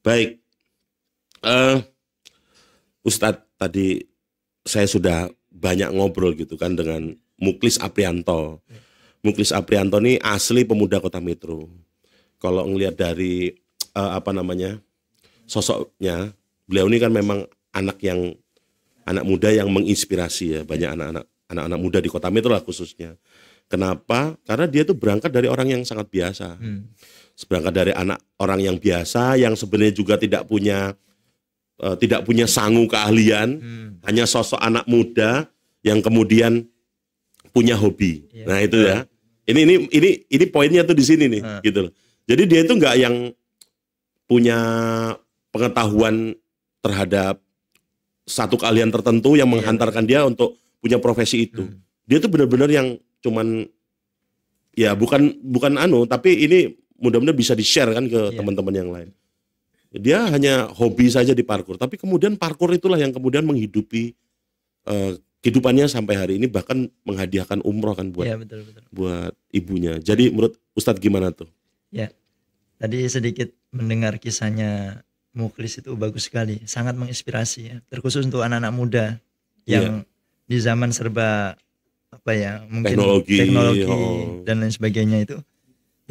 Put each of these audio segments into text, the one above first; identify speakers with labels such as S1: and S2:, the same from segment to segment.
S1: Baik, Ustadz, tadi saya sudah banyak ngobrol gitu kan dengan Muklis Aprianto. Muklis Aprianto ini asli pemuda Kota Metro. Kalau ngelihat dari sosoknya, beliau ini kan memang anak muda yang menginspirasi ya, banyak anak-anak muda di Kota Metro lah khususnya. Kenapa? Karena dia tuh berangkat dari orang yang sangat biasa. Berangkat dari orang yang biasa yang sebenarnya juga tidak punya sangu keahlian, hanya sosok anak muda yang kemudian punya hobi. Nah itu ya. Ini poinnya tuh di sini nih, gitu loh. Jadi dia itu nggak yang punya pengetahuan terhadap satu keahlian tertentu yang menghantarkan dia untuk punya profesi itu. Dia tuh benar-benar yang cuman ya bukan tapi ini mudah-mudahan bisa di-share kan ke teman-teman yang lain. Dia hanya hobi saja di parkur, tapi kemudian parkur itulah yang kemudian menghidupi kehidupannya sampai hari ini, bahkan menghadiahkan umroh kan buat buat ibunya. Jadi menurut Ustadz gimana tuh?
S2: Ya, tadi sedikit mendengar kisahnya Muklis itu bagus sekali, sangat menginspirasi ya, terkhusus untuk anak-anak muda yang di zaman serba mungkin teknologi dan lain sebagainya itu.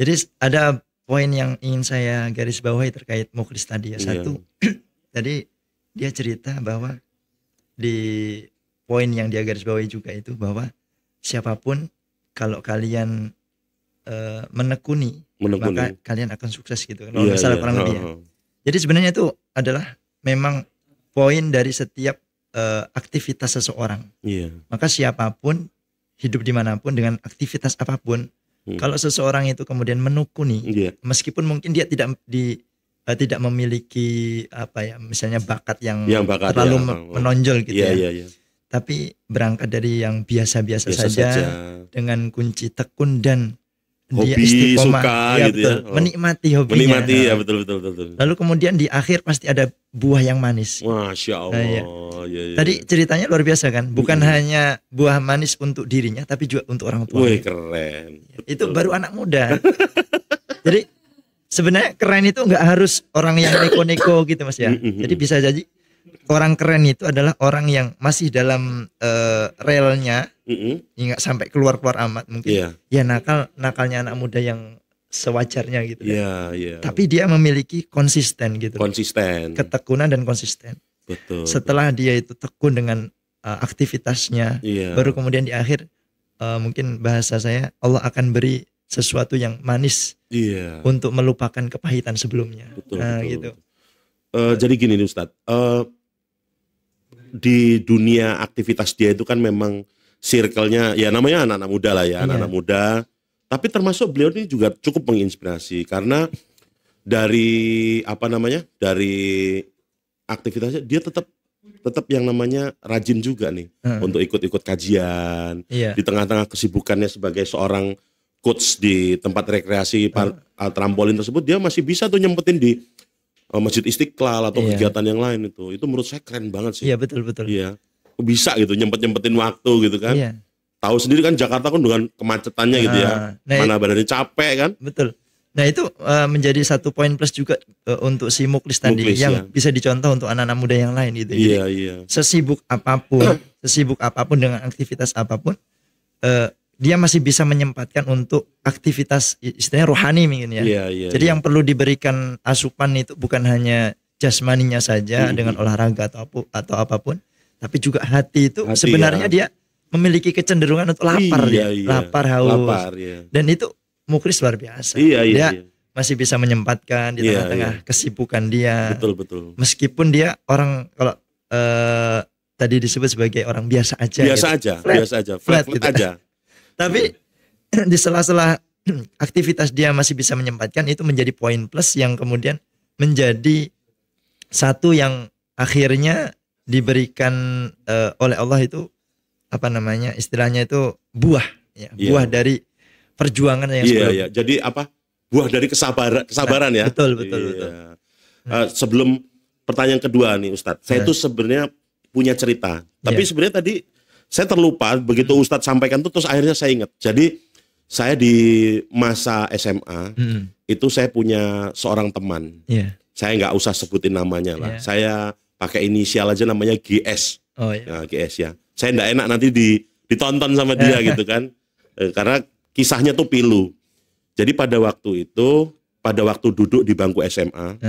S2: Jadi ada poin yang ingin saya garis bawahi terkait Muklis tadi ya. Satu, tadi dia cerita bahwa di poin yang dia garis bawahi juga itu bahwa siapapun kalau kalian menekuni maka kalian akan sukses gitu. Kalau nggak salah kurang lebih ya. Jadi sebenarnya itu adalah memang poin dari setiap aktivitas seseorang. Maka siapapun hidup dimanapun dengan aktivitas apapun, kalau seseorang itu kemudian menekuni, meskipun mungkin dia tidak memiliki misalnya bakat yang terlalu menonjol gitu tapi berangkat dari yang biasa-biasa saja dengan kunci tekun dan
S1: hobi,
S2: dia istiqomah,
S1: gitu ya.
S2: Menikmati hobinya.
S1: Betul.
S2: Lalu kemudian di akhir pasti ada buah yang manis.
S1: Masya Allah.
S2: Tadi ceritanya luar biasa kan, bukan hanya buah manis untuk dirinya, tapi juga untuk orang tua.
S1: Wih, keren.
S2: Itu baru anak muda. Jadi sebenarnya keren itu nggak harus orang yang neko-neko gitu Mas ya. Jadi bisa jadi orang keren itu adalah orang yang masih dalam relnya, nggak sampai keluar amat mungkin. Ya nakalnya anak muda yang sewajarnya gitu. Tapi dia memiliki konsisten gitu. Ketekunan dan konsisten.
S1: Betul.
S2: Setelah dia itu tekun dengan aktivitasnya, baru kemudian di akhir mungkin bahasa saya Allah akan beri sesuatu yang manis untuk melupakan kepahitan sebelumnya.
S1: Betul.
S2: Gitu.
S1: Jadi gini nih Ustadz, di dunia aktivitas dia itu kan memang circle-nya ya namanya anak-anak muda lah ya, anak-anak muda. Tapi termasuk beliau ini juga cukup menginspirasi karena dari dari aktivitasnya dia tetap yang namanya rajin juga nih untuk ikut-ikut kajian di tengah-tengah kesibukannya sebagai seorang coach di tempat rekreasi trampolin tersebut, dia masih bisa tuh nyempetin di Masjid Istiqlal atau kegiatan yang lain itu menurut saya keren banget sih.
S2: Iya betul.
S1: Iya, bisa gitu nyempetin waktu gitu kan. Tahu sendiri kan Jakarta kan dengan kemacetannya gitu ya. Mana badannya capek kan.
S2: Betul. Nah itu menjadi satu poin plus juga untuk si Muklis tadi yang bisa dicontoh untuk anak-anak muda yang lain gitu. Sesibuk apapun dengan aktivitas apapun, dia masih bisa menyempatkan untuk aktivitas istilahnya rohani mungkin ya. Jadi yang perlu diberikan asupan itu bukan hanya jasmaninya saja dengan olahraga atau apapun, tapi juga hati itu sebenarnya dia memiliki kecenderungan untuk lapar, lapar, haus. Dan itu Muklis luar biasa. Dia masih bisa menyempatkan di tengah-tengah kesibukan dia.
S1: Betul.
S2: Meskipun dia orang kalau tadi disebut sebagai orang biasa aja. Flat gitu. Tapi di sela-sela aktivitas dia masih bisa menyempatkan, itu menjadi poin plus yang kemudian menjadi satu yang akhirnya diberikan oleh Allah itu istilahnya itu buah dari perjuangan yang sebelumnya.
S1: Jadi buah dari kesabaran ya.
S2: Betul.
S1: Sebelum pertanyaan kedua nih Ustadz, saya tuh sebenarnya punya cerita, tapi sebenarnya tadi saya terlupa begitu Ustadz sampaikan tuh, terus akhirnya saya ingat. Jadi saya di masa SMA itu saya punya seorang teman. Saya nggak usah sebutin namanya lah.
S2: Iya.
S1: Saya pakai inisial aja namanya GS.
S2: Oh ya.
S1: Nah, GS ya. Saya nggak enak nanti ditonton sama dia gitu kan. Karena kisahnya tuh pilu. Jadi pada waktu itu, pada waktu duduk di bangku SMA,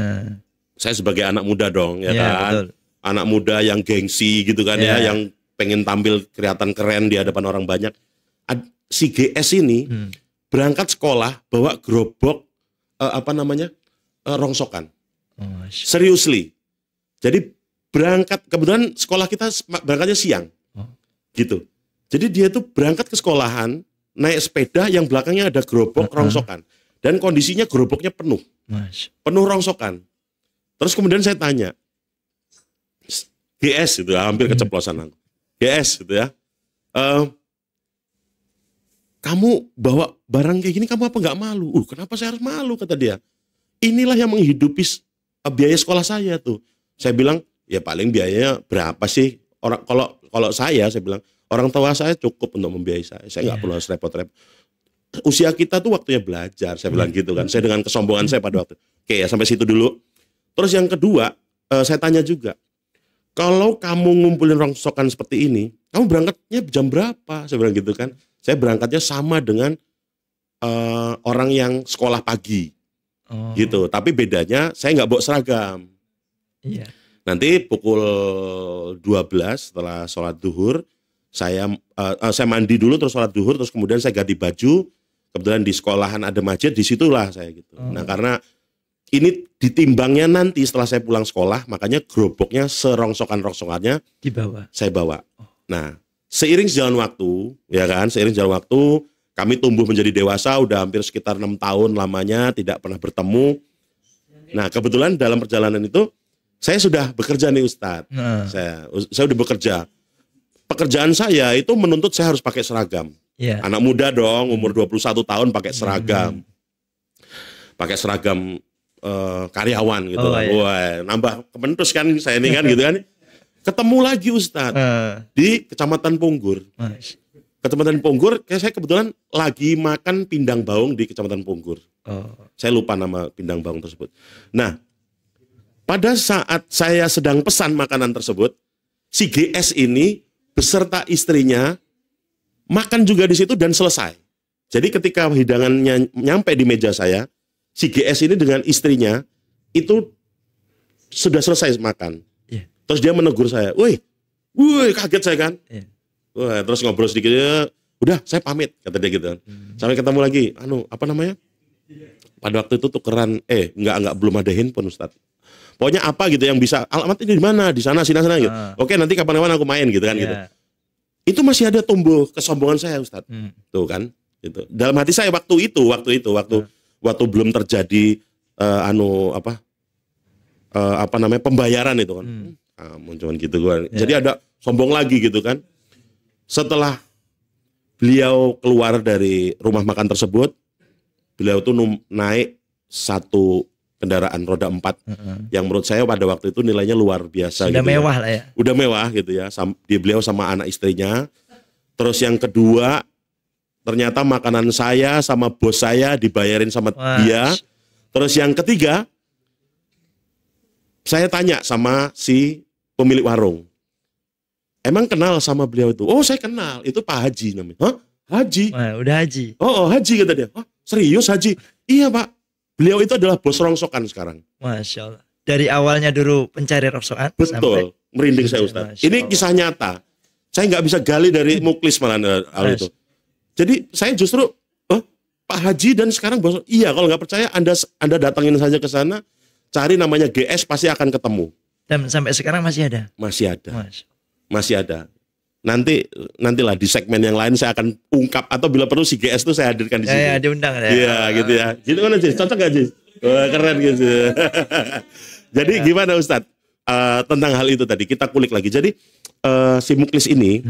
S1: saya sebagai anak muda dong, ya
S2: Iya,
S1: kan.
S2: betul.
S1: Anak muda yang gengsi gitu kan
S2: Iya.
S1: ya, yang pengen tampil kelihatan keren di hadapan orang banyak. Si GS ini berangkat sekolah bawa gerobak rongsokan.
S2: Oh,
S1: Seriously. Jadi berangkat, kebetulan sekolah kita berangkatnya siang. Gitu. Jadi dia tuh berangkat ke sekolahan naik sepeda yang belakangnya ada gerobak rongsokan. Dan kondisinya gerobaknya penuh. Penuh rongsokan. Terus kemudian saya tanya, GS gitu, hampir keceplosan aku. GS gitu ya. Kamu bawa barang kayak gini kamu apa nggak malu? Kenapa saya harus malu, kata dia. Inilah yang menghidupi biaya sekolah saya tuh. Saya bilang, ya paling biayanya berapa sih? Kalau saya bilang, orang tua saya cukup untuk membiayai saya. Saya nggak perlu harus repot-repot. Usia kita tuh waktunya belajar, saya bilang gitu kan. Saya dengan kesombongan saya pada waktu. Oke ya, sampai situ dulu. Terus yang kedua, saya tanya juga, kalau kamu ngumpulin rongsokan seperti ini, kamu berangkatnya jam berapa? Saya bilang gitu kan. Saya berangkatnya sama dengan orang yang sekolah pagi, gitu. Tapi bedanya saya nggak bawa seragam.
S2: Iya.
S1: Nanti pukul 12 setelah sholat duhur, saya mandi dulu terus sholat duhur, terus kemudian saya ganti baju. Kebetulan di sekolahan ada masjid, disitulah saya gitu. Nah karena ini ditimbangnya nanti setelah saya pulang sekolah, makanya geroboknya serongsokan-rongsokannya
S2: Dibawa.
S1: saya bawa. Nah seiring jalan waktu, ya kan, seiring jalan waktu, kami tumbuh menjadi dewasa, udah hampir sekitar 6 tahun lamanya tidak pernah bertemu. Nah kebetulan dalam perjalanan itu saya sudah bekerja nih Ustadz. Saya udah bekerja. Pekerjaan saya itu menuntut saya harus pakai seragam.
S2: Yeah.
S1: Anak muda dong, umur 21 tahun pakai seragam. Pakai seragam karyawan gitu.
S2: Iya.
S1: Wah, nambah kepentus kan saya ini kan gitu kan. Ketemu lagi Ustadz di Kecamatan Punggur. Kecamatan Punggur, saya kebetulan lagi makan pindang baung di Kecamatan Punggur. Saya lupa nama pindang baung tersebut. Nah, pada saat saya sedang pesan makanan tersebut, si GS ini beserta istrinya makan juga di situ dan selesai. Jadi ketika hidangannya nyampe di meja saya, si GS ini dengan istrinya itu sudah selesai makan. Terus dia menegur saya, woi, kaget saya kan. Wah, terus ngobrol sedikit, udah saya pamit, kata dia gitu. Sampai ketemu lagi, pada waktu itu tukeran, belum ada handphone Ustadz. Pokoknya apa gitu yang bisa, alamatnya di mana, di sana, sini, sana gitu. Oke, nanti kapan-kapan aku main gitu kan gitu. Itu masih ada tumbuh kesombongan saya Ustadz. Tuh kan, gitu. Dalam hati saya waktu itu, belum terjadi pembayaran itu kan. Cuman gitu gua. Jadi ada sombong lagi gitu kan. Setelah beliau keluar dari rumah makan tersebut, beliau tuh naik satu kendaraan roda 4 yang menurut saya pada waktu itu nilainya luar biasa.
S2: Udah
S1: gitu
S2: mewah
S1: ya.
S2: lah ya.
S1: Udah mewah gitu ya. Beliau sama anak istrinya. Terus yang kedua, ternyata makanan saya sama bos saya dibayarin sama dia. Terus yang ketiga, saya tanya sama si pemilik warung. Emang kenal sama beliau itu? Oh saya kenal, itu Pak Haji namanya. Hah? Haji?
S2: Wah, udah Haji.
S1: Oh Haji kata dia. Oh serius Haji? Iya Pak. Beliau itu adalah bos rongsokan sekarang.
S2: Masya Allah. Dari awalnya dulu pencari rongsokan.
S1: Betul. Merinding saya Ustaz. Ini kisah nyata. Saya nggak bisa gali dari Muklis malah hal itu. Jadi saya justru, Pak Haji dan sekarang bos. Iya kalau nggak percaya Anda datangin saja ke sana. Cari namanya GS pasti akan ketemu.
S2: Dan sampai sekarang masih ada?
S1: Masih ada. Masih ada. Nantilah di segmen yang lain saya akan ungkap atau bila perlu si GS itu saya hadirkan di sini.
S2: Ya, diundang ya.
S1: Iya, gitu ya. Gitu kan Jis? Cocok gak Jis? Wah, keren gitu. Jadi gimana Ustadz? Tentang hal itu tadi kita kulik lagi. Jadi si Muklis ini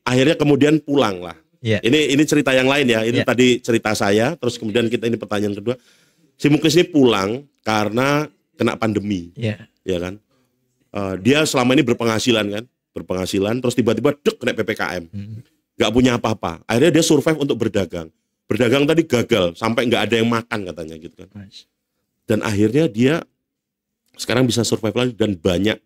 S1: akhirnya kemudian pulang lah. Ini cerita yang lain ya. Ini tadi cerita saya. Terus kemudian kita ini pertanyaan kedua. Si Muklis ini pulang karena kena pandemi. Ya kan? Dia selama ini berpenghasilan terus tiba-tiba kena PPKM, nggak punya apa-apa. Akhirnya dia survive untuk berdagang tadi gagal sampai nggak ada yang makan katanya gitu kan. Dan akhirnya dia sekarang bisa survive lagi dan banyak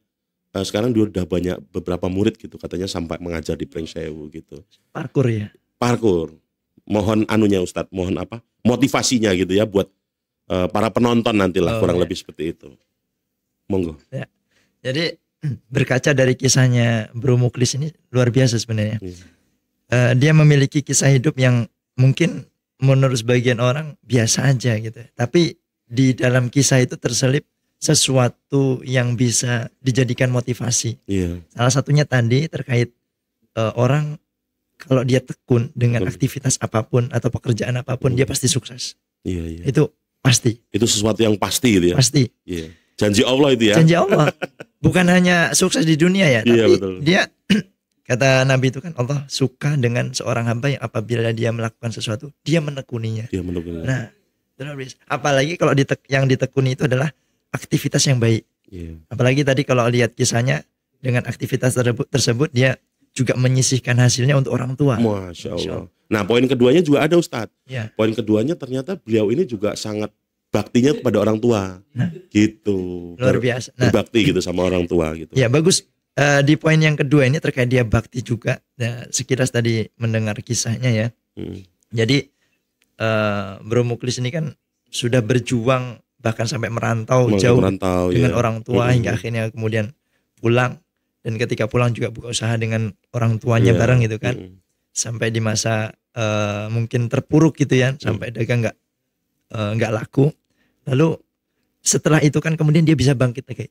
S1: sekarang dia udah banyak beberapa murid gitu katanya sampai mengajar di Pringsewu gitu.
S2: Parkur ya.
S1: Parkur. Mohon anunya Ustadz, mohon apa? Motivasinya gitu ya buat para penonton nantilah kurang lebih seperti itu. Monggo.
S2: Ya. Jadi berkaca dari kisahnya Bro Muklis ini luar biasa sebenarnya. Dia memiliki kisah hidup yang mungkin menurut sebagian orang biasa aja gitu. Tapi di dalam kisah itu terselip sesuatu yang bisa dijadikan motivasi. Salah satunya tadi terkait orang kalau dia tekun dengan aktivitas apapun atau pekerjaan apapun dia pasti sukses. Itu pasti. Itu
S1: sesuatu yang pasti gitu ya.
S2: Pasti.
S1: Janji Allah itu ya.
S2: Janji Allah. Bukan hanya sukses di dunia ya, tapi
S1: betul.
S2: dia kata Nabi itu kan Allah suka dengan seorang hamba yang apabila dia melakukan sesuatu dia menekuninya. Nah, apalagi kalau yang ditekuni itu adalah aktivitas yang baik. Apalagi tadi kalau lihat kisahnya dengan aktivitas tersebut dia juga menyisihkan hasilnya untuk orang tua.
S1: Masya Allah. Nah, poin keduanya juga ada Ustadz. Poin keduanya ternyata beliau ini juga sangat baktinya kepada orang tua. Gitu.
S2: Luar biasa.
S1: Berbakti gitu sama orang tua gitu.
S2: Ya bagus. Di poin yang kedua ini terkait dia bakti juga. Nah, sekilas tadi mendengar kisahnya ya. Jadi Bro Muklis ini kan sudah berjuang bahkan sampai merantau jauh dengan orang tua hingga akhirnya kemudian pulang, dan ketika pulang juga buka usaha dengan orang tuanya bareng gitu kan, sampai di masa mungkin terpuruk gitu ya, sampai dagang nggak laku, lalu setelah itu kan kemudian dia bisa bangkit lagi,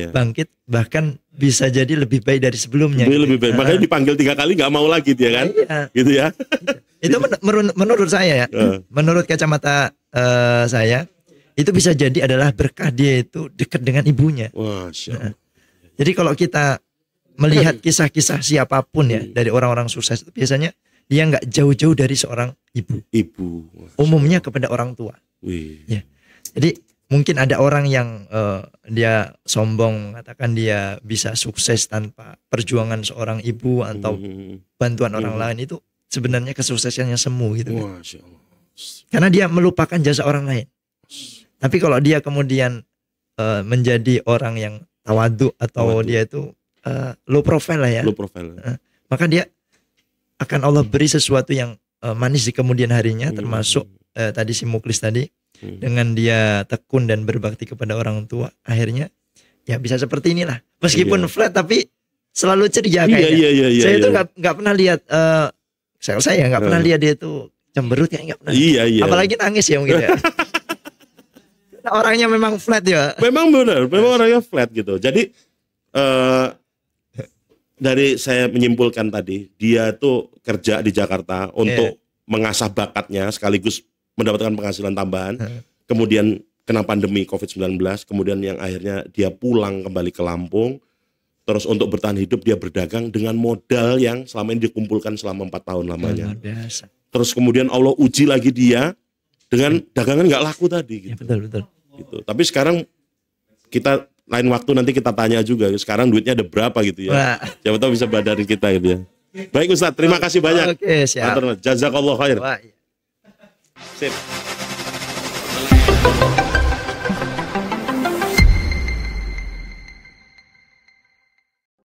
S2: bangkit bahkan bisa jadi lebih baik dari sebelumnya.
S1: Lebih baik, makanya dipanggil 3 kali nggak mau lagi dia kan, gitu ya.
S2: Itu menurut saya ya, menurut kacamata saya itu bisa jadi adalah berkah dia itu dekat dengan ibunya. Jadi kalau kita melihat kisah-kisah siapapun ya dari orang-orang sukses itu biasanya dia nggak jauh-jauh dari seorang ibu. Umumnya kepada orang tua. Ya. Jadi mungkin ada orang yang dia sombong mengatakan dia bisa sukses tanpa perjuangan seorang ibu atau bantuan orang lain, itu sebenarnya kesuksesannya semu gitu kan. Karena dia melupakan jasa orang lain. Tapi kalau dia kemudian menjadi orang yang tawadu atau dia itu low profile lah ya, maka dia akan Allah beri sesuatu yang manis di kemudian harinya, termasuk tadi si Muklis tadi dengan dia tekun dan berbakti kepada orang tua, akhirnya ya bisa seperti inilah. Meskipun flat tapi selalu ceria kayaknya. Saya itu nggak pernah lihat saya nggak pernah lihat dia itu cemberut, kayak nggak pernah. Apalagi nangis ya mungkin ya. Orangnya memang flat ya.
S1: Memang benar, memang orangnya flat gitu. Jadi dari saya menyimpulkan tadi, dia tuh kerja di Jakarta untuk mengasah bakatnya sekaligus mendapatkan penghasilan tambahan. Kemudian kena pandemi COVID-19, kemudian yang akhirnya dia pulang kembali ke Lampung. Terus untuk bertahan hidup dia berdagang dengan modal yang selama ini dikumpulkan selama 4 tahun lamanya.
S2: Biasa.
S1: Terus kemudian Allah uji lagi dia dengan dagangan nggak laku tadi gitu.
S2: Ya, betul.
S1: Gitu. Tapi sekarang kita lain waktu nanti kita tanya juga sekarang duitnya ada berapa gitu ya. Siapa tahu bisa badarin kita gitu ya. Baik Ustadz, terima kasih banyak.
S2: Oke, siap.
S1: Jazakallah khair. Sip.